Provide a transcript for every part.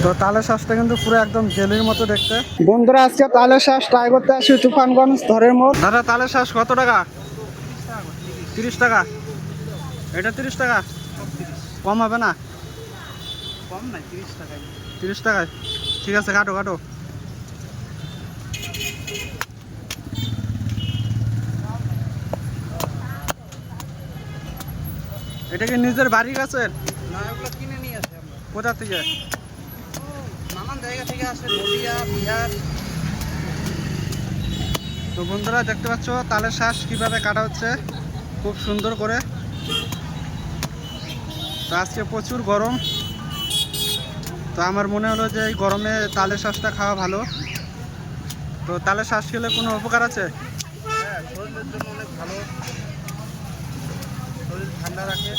তো তালের শ্বাসটা কিন্তু পুরো একদম জেলির মতো দেখতে। বন্ধুরা আজকে তালের শ্বাস ট্রাই করতে আসি তুফানগঞ্জ ধরের মোড়। দাদা তালের শ্বাস কত টাকা? 30 টাকা। এটা 30 টাকা, কম হবে না? কম নাই, 30 টাকায়। 30 টাকায় ঠিক আছে, কাটো কাটো। এটা কি নিজের বাড়ি গাছের? না, এগুলো কিনে নিয়ে আসে আমরা। কোথা থেকে? নানান জায়গা থেকে আসে, নদিয়া, বিহার। তো বন্ধুরা দেখতে পাচ্ছ তালের শ্বাস কিভাবে কাটা হচ্ছে খুব সুন্দর করে। তো আজকে প্রচুর গরম, তো আমার মনে হলো যে এই গরমে তালের শ্বাসটা খাওয়া ভালো। তো তালের শ্বাস খেলে কোনো উপকার আছে? হ্যাঁ, শরীরের জন্য অনেক ভালো, শরীর ঠান্ডা রাখে।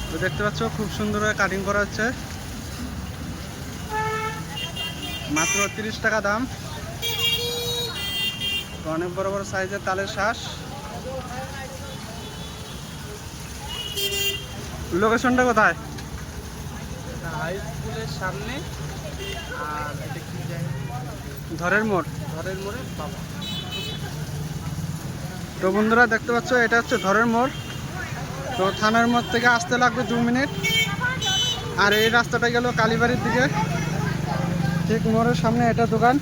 তো দেখতে পাচ্ছ খুব সুন্দর কাটিং করা হচ্ছে, মাত্র 30 টাকা দাম। তো অনেক বড় বড় সাইজের তালের শ্বাস। লোকেশনটা কোথায়? হাই স্কুলের সামনে। আর এটা কি জায়গা? ধরের মোড়। ধরের মোড়ে বাবা। তো বন্ধুরা দেখতে পাচ্ছ এটা হচ্ছে ধরের মোড়। তো থানার মোড় থেকে আসতে লাগবে 2 মিনিট। আর এই রাস্তাটা গেল কালীবাড়ির দিকে, ঠিক মোড়ের সামনে এটা দোকান।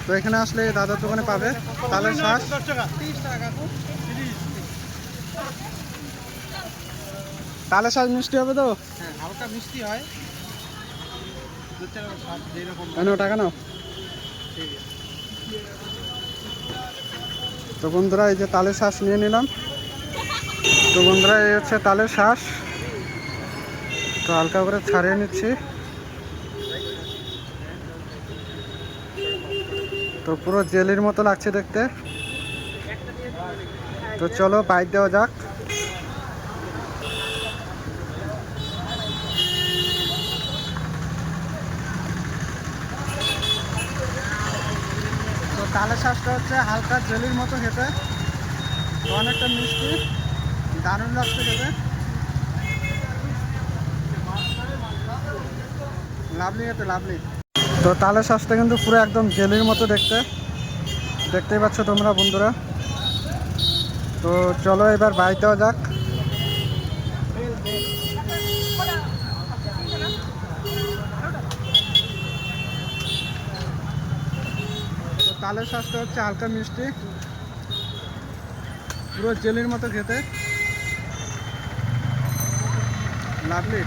তো এখানে আসলে দাদার দোকানে পাবে তালের শ্বাস। তালের শ্বাস মিষ্টি হবে তো? হ্যাঁ, হালকা মিষ্টি হয়। টাকা নাও। তো বন্ধুরা এই যে তালের শ্বাস নিয়ে নিলাম। তো বন্ধুরা এই হচ্ছে তালের শ্বাস। তো হালকা করে ছাড়িয়ে নিচ্ছি। তো পুরো জেলির মতো লাগছে দেখতে। তো চলো বাইট দেওয়া যাক। তো তালের শ্বাসটা হচ্ছে হালকা জেলির মতো খেতে, তো অনেকটা মিষ্টি, দারুণ লাগছে খেতে। লাভলি খেতে, লাভলি। তো তালের শ্বাসটা কিন্তু পুরো একদম জেলির মতো দেখতে, দেখতেই পাচ্ছ তোমরা বন্ধুরা। তো চলো এবার বাইট দেওয়া যাক। তো তালের শ্বাসটা হচ্ছে হালকা মিষ্টি, পুরো জেলির মতো খেতে, লাভলি।